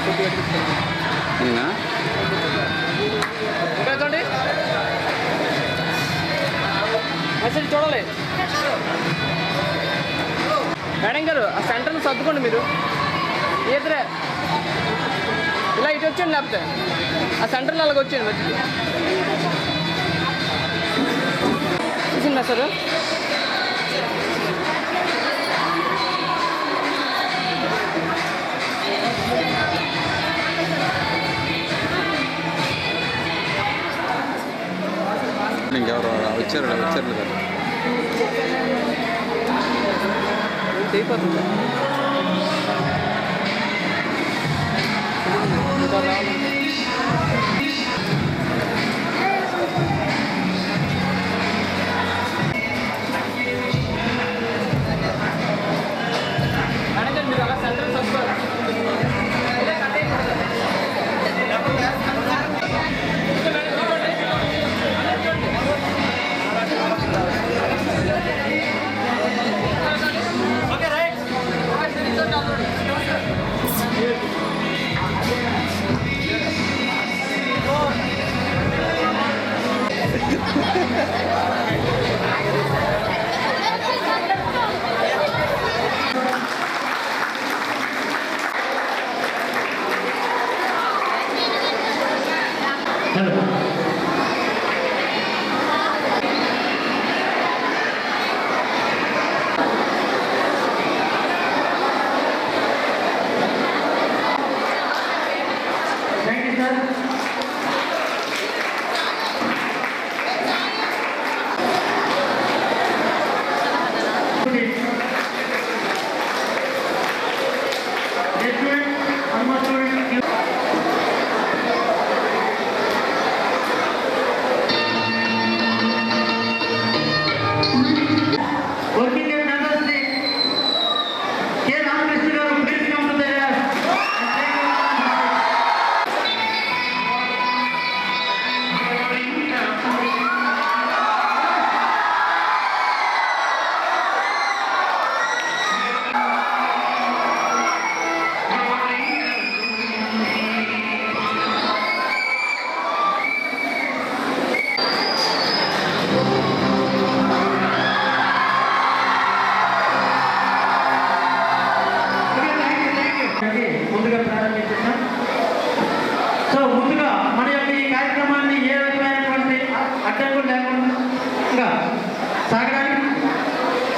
ఇంకా చూడండి మెసేజ్ చూడాలి. మేడం గారు ఆ సెంటర్ని సర్దుకోండి మీరు. ఈతరే ఇలా ఇటు వచ్చండి, లేకపోతే ఆ సెంటర్లో అలాగ వచ్చేయండి మధ్యకి. చూసిందా సార్? ఇంకెవరు వచ్చారు కదా అయిపోతుంది. మేనేజర్ మీరు అలా సెంటర్ సర్దుకోవాలి. ముందుగా ప్రారంభించాం. సో ముందుగా మన యొక్క ఈ కార్యక్రమాన్ని ఏ విధమైనటువంటి అడ్డంకులు లేకుండా సాగడానికి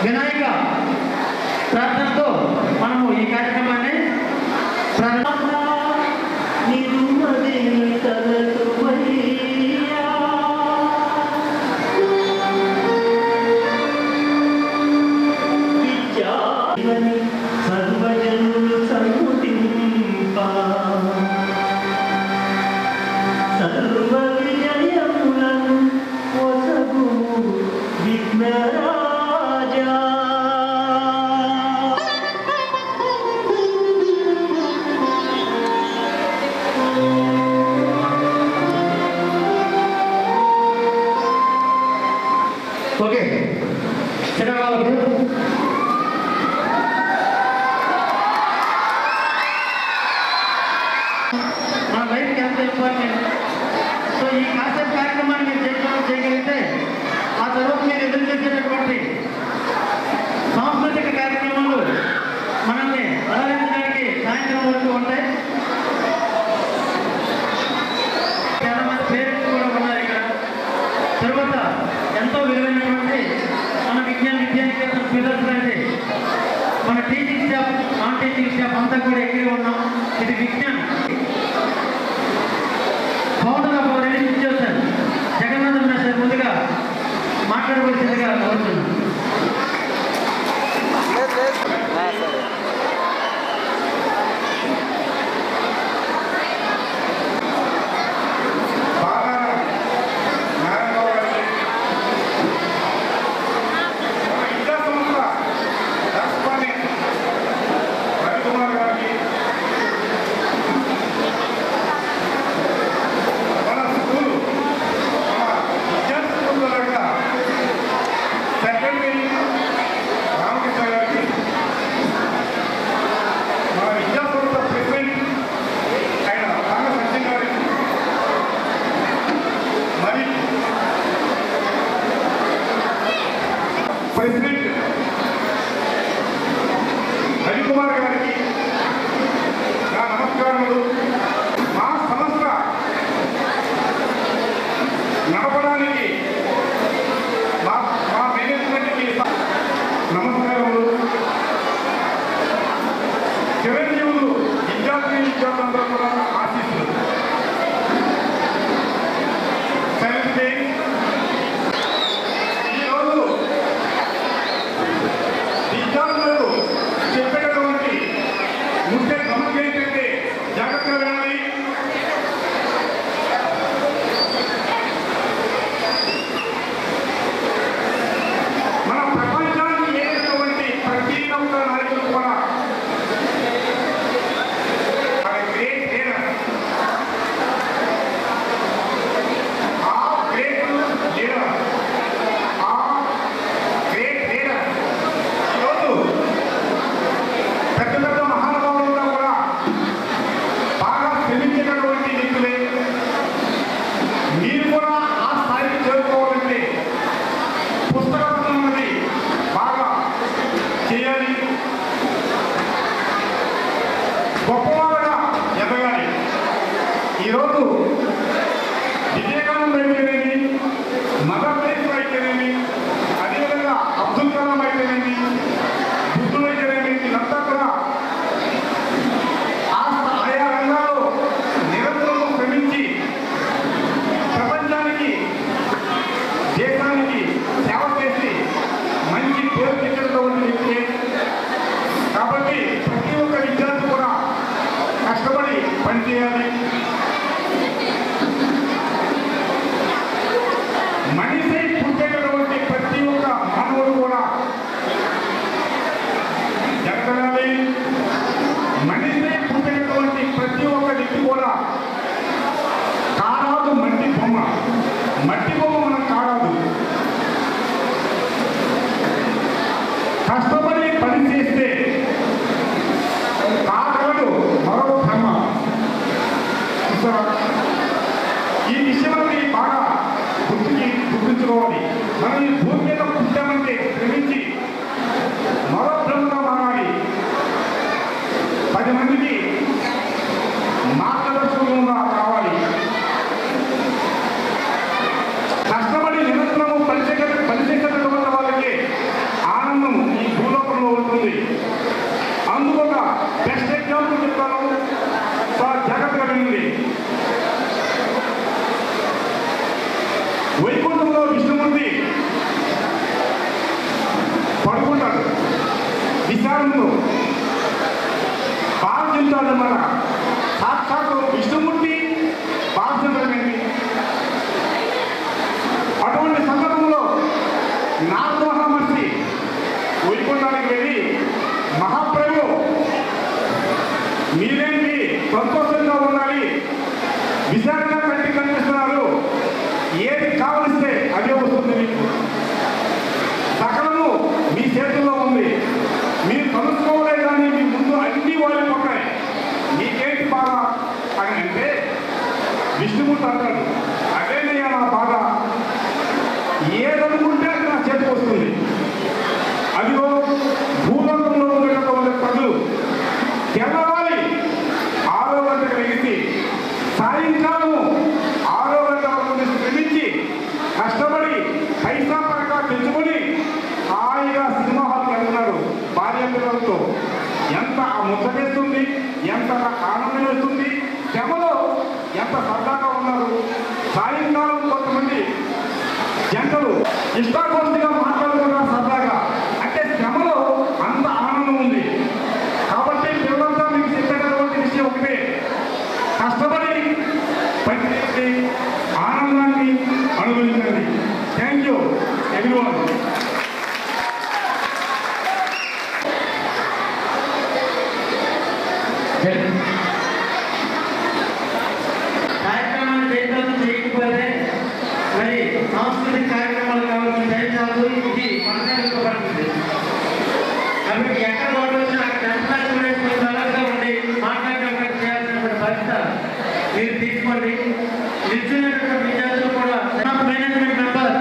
వినాయక ప్రార్థనతో మనము ఈ కార్యక్రమాన్ని ఓకే మన లైఫ్కి ఎంత ఇంపార్టెంట్. సో ఈ కాన్సెప్ట్ కార్యక్రమాన్ని మీరు చేయగలిగితే ఆ తర్వాత మీరు ఎదురు చూసేటటువంటి సాంస్కృతిక కార్యక్రమాలు మనల్ని అలరించడానికి సాయంత్రం వరకు ఉంటాయి. చాలా మంది పేరెంట్స్ కూడా ఉన్నారు ఇక్కడ. తర్వాత ఎంతో విలువైనటువంటి మన విద్యానికేతన్ పిల్లర్స్ అంటే మన teaching staff, non teaching staff అంతా కూడా ఎక్కడే ఉన్నాం. ఇది విజ్ఞానం. Founder of our institution Jagannatham master ముందుగా మాట్లాడవలసిందిగా కోరుతున్నాను. విద్యార్థులందరూ కూడా ఆశిస్తున్నారు. ఈరోజు విద్యార్థులకు చెప్పేటటువంటి ముఖ్య గమనిక ఏంటంటే జాగ్రత్తగా వినాలి. మన ప్రపంచానికి ఏదైనటువంటి ప్రతి ఒక్క నాయకులు కూడా గ్రేట్ లీడర్, ఆ గ్రేట్ లీడర్, ఆ గ్రేట్ లీడర్ ఈరోజు పెద్ద పెద్ద మహానుభావులుగా కూడా బాగా శ్రమించినటువంటి వ్యక్తులే. మీరు కూడా ఆ స్థాయికి చేరుకోవాలంటే పుస్తక పఠనం అనేది బాగా చేయాలి, గొప్పవాళ్ళగా ఎదగాలి. ఈరోజు వివేకానంద అయితేనేమి, మదర్ తెరెసా అయితేనేమి, అదేవిధంగా అబ్దుల్ కలాం అయితేనేమి, బుద్ధుడు అయితేనేమి, వీళ్ళంతా కూడా ఆయా రంగాల్లో నిరంతరం శ్రమించి ప్రపంచానికి, దేశానికి సేవ చేసి మంచి పేరు తెచ్చినటువంటి వ్యక్తి. కాబట్టి ప్రతి ఒక్క విద్యార్థి కూడా కష్టపడి పనిచేయాలి. మనిషి పుట్టేటటువంటి ప్రతి ఒక్క మానవుడు కూడా జరగాలి. మనిషి పుట్టినటువంటి ప్రతి ఒక్క వ్యక్తి కూడా కారాదు మట్టి బొమ్మ. మట్టి బొమ్మ మనం కారాదు. కష్టపడి పని చేస్తే కాగలడు మరో భ్రమ. ఈ విషయాన్ని బాగా గుర్తుంచుకోవాలి. మనం ఈ భూమి మీద పుట్టామంటే శ్రమించి మరో భ్రమగా మారాలి. 10 మందికి మార్గదర్శకంగా కావాలి. కష్టపడి నిరంతరము పనిచేసేటటువంటి వాళ్ళకి ఆనందం ఈ భూలోకంలో ఉంటుంది. అందుకొక బెస్ట్ ఎగ్జాంపుల్ చెప్తాను, జాగ్రత్తగా వినండి. వైకుంఠంలో విష్ణుమూర్తి పడుకుంటాడు, విశాలంలో బాగా చెందుతాడన్నమాట. సాక్షాత్తు విష్ణుమూర్తి బాగా చెందడమేంటి. అటువంటి సందర్భంలో నారద మహర్షి వైకుంఠానికి వెళ్ళి, మహాప్రభు మీరేంటి సంతోషంగా ఉండాలి, విశాఖగా కంటికి కనిపిస్తున్నారు, ఏది కావలిస్తే అదే వస్తుంది, మీకు సకలము మీ చేతుల్లో ఉంది, మీరు కలుసుకోలే కానీ మీ ముందు అన్ని వాలిపోతాయి, మీకేంటి బాధ అని అంటే విష్ణుమూర్తి అంటాడు, అదేనయ్యా నా బాధ, ఏదనుకుంటే అది నా చేతికి వస్తుంది. అదిగో భూలోకంలో ఉన్నటువంటి ప్రజలు తెల్లవాలి 6 గంటలకు లెగిసి సాయంకాలము 6 గంటల వరకు శ్రమించి కష్టపడి పైసా పరక తెచ్చుకొని హాయిగా సినిమా హాల్కి వెళ్తున్నారు భార్య పిల్లలతో. ఎంత ముచ్చటేస్తుంది, ఎంత ఆనందం వేస్తుంది, శ్రమలో ఎంత సరదాగా ఉన్నారు. సాయంకాలం కొంతమంది జంటలు ఇష్టాకోష్టిగా మాట్లాడుతున్నారు సరదాగా, అంటే శ్రమలో అంత ఆనందం ఉంది. కాబట్టి పిల్లలంతా మీకు చెప్పేటటువంటి విషయం ఒకటే, కష్టపడి పనిచేసి ఆనందాన్ని అనుభవించండి. Thank you everyone. కార్యక్రమాన్ని జయప్రదం చేయకపోతే మరి సాంస్కృతిక కార్యక్రమాలు కావాల్సిన దయచాలు ఇది కొనసాగించబడుతుంది. కాబట్టి ఎక్కడ గొడవ వచ్చినా అక్కడ అలర్ట్గా ఉండి మాట్లాడడం చేయాల్సినటువంటి బాధ్యత మీరు తీసుకోండి. నిల్చున్నటువంటి విద్యార్థులు కూడా మేనేజ్మెంట్ మెంబర్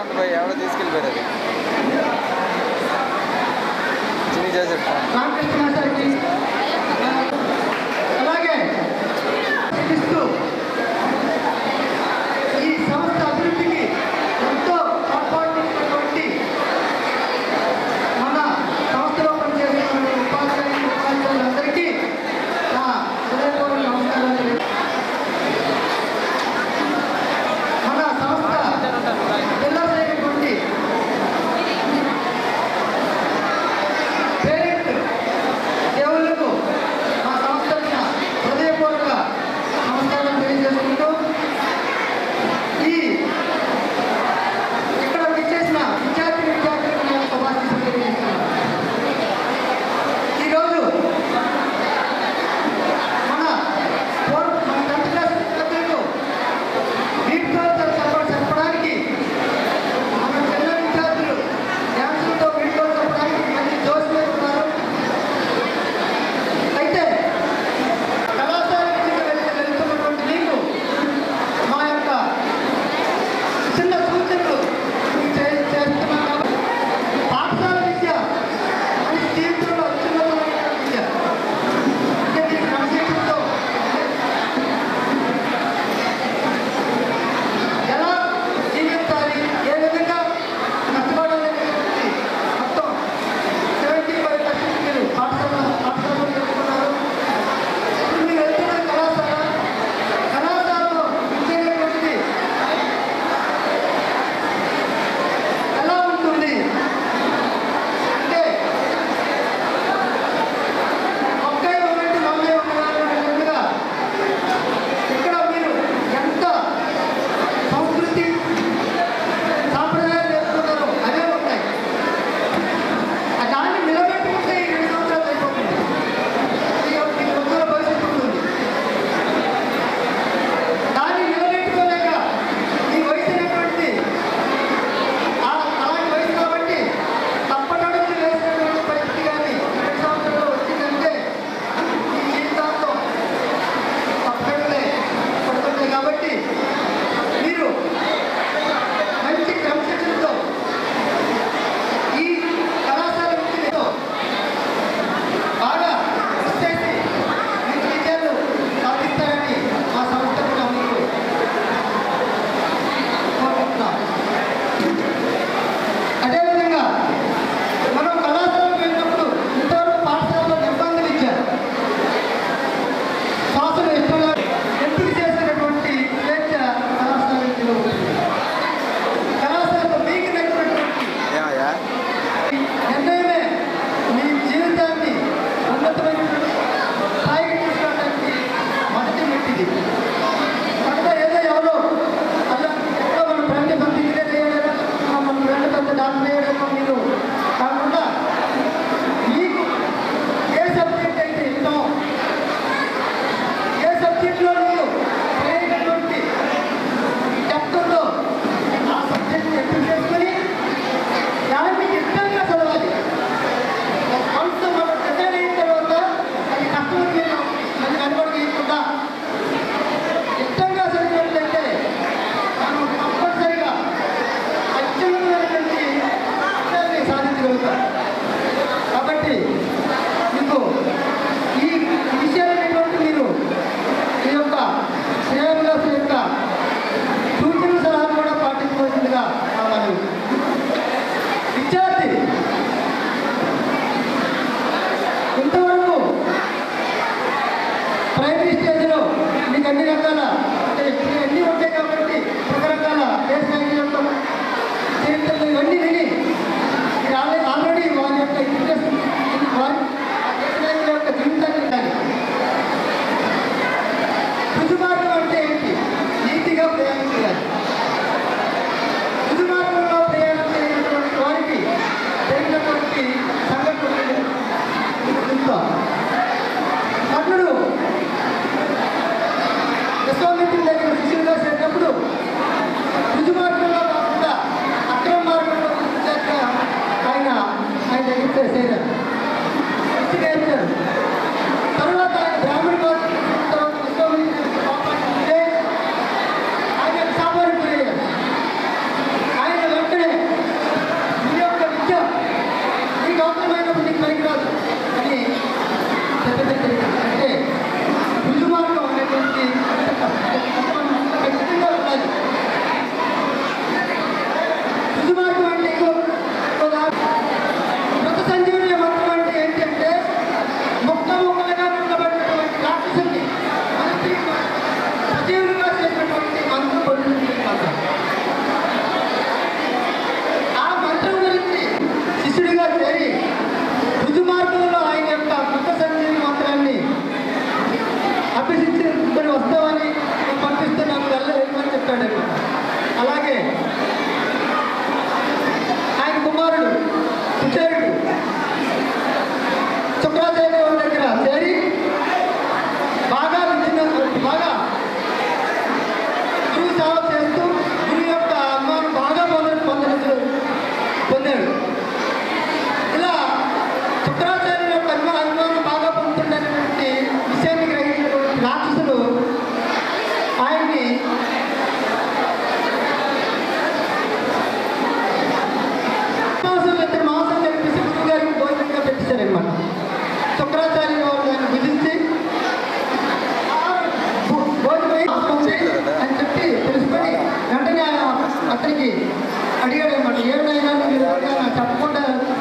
ఉంది పోయి ఎవడో తీసుకెళ్ళిపోయారు అది చిన్ని చేసాడు రామకృష్ణ మాస్టర్కి అలాగే ఇస్తూ ఈ సంస్థ అభివృద్ధికి ఎంతో తోడ్పడినటువంటి మన సంస్థలో పనిచేస్తున్న ఉపాధ్యాయులందరికీ నా హృదయపూర్వక నమస్కారాలు. మన సంస్థ పిల్లలైనటువంటి పేరెంట్ దేవుళ్లకు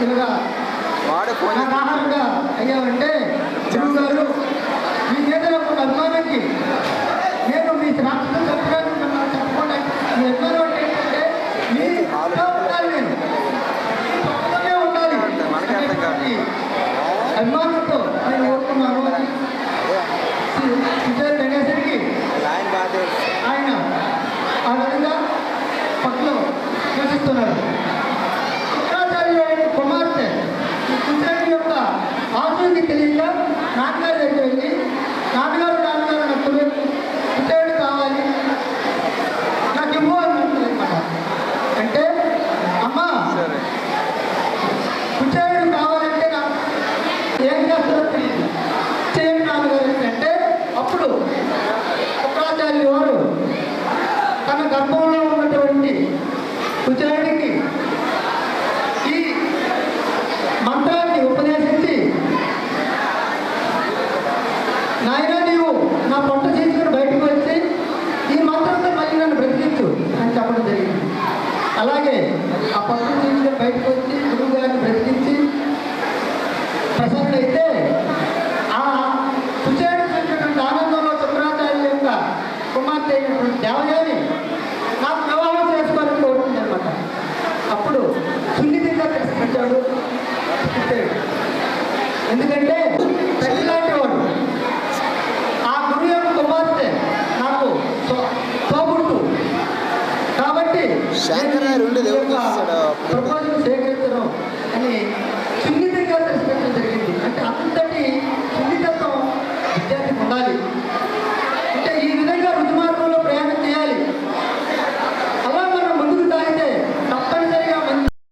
ఇలాగా వాడే ఫోన్ నాకు ఆహారంగా అయ్యామంటే గురువు గారు మీ మీద ఒక అభిమానానికి నేను మీ రాష్ట్రం చెప్పకుండా మీ అభిమానం అంటే ఏంటంటే మీ ఇంట్లో ఉండాలి నేను పక్కనే ఉండాలి అనేటువంటి అభిమానంతో నేను కోరుకున్నాను అని విజయ్ గణేశుడికి లైన్ బాగా ఆయన ఆ విధంగా పక్కలో సూచిస్తున్నారు. శుక్రాచార్య కుమార్తె కృష్ణుడి యొక్క ఆశుడికి తెలియక నాన్నగారు దగ్గర వెళ్ళి నాన్నగారు నాకు కృష్ణుడు కావాలి నాకు ఇవ్వు అని అనమాట. అంటే అమ్మా సరే కృష్ణుడు కావాలంటే నాకు ఏం చేస్తారో తెలియదు చేయండి నాన్నగారు అంటే అప్పుడు శుక్రాచార్యులు వారు తన గర్భంలో ఉన్నటువంటి కుచేరుడికి ఈ మంత్రాన్ని ఉపదేశించి నాయన నీవు నా పొట్ట చేసుకుని బయటకు వచ్చి ఈ మంత్రంతో మళ్ళీ నన్ను బ్రతికించు అని చెప్పడం జరిగింది. అలాగే ఆ పొట్ట చేసుకుని బయటకు వచ్చి గురువు గారిని బ్రతికించి ప్రసన్నుడైతే ఆ కుచేరుడు చూసినటువంటి ఆనందంలో శుక్రాచార్య యొక్క కుమార్తె అయినటువంటి దేవయాని నాకు వివాహం చేసుకోవాలని కోరుతుంది అనమాట. అప్పుడు సున్నితంగా తిరస్కరించాడు కుచేరుడు. ఎందుకంటే తల్లి లాంటి వాడు ఆ గురువు యొక్క కుమార్తె నాకు తోబుట్టు కాబట్టి శంకరాచార్య ఉండి దేవుడికి ఇస్తాడు. ప్రపోజల్ సేకరించడం అని సున్నితంగా తిరస్కరించడం జరిగింది.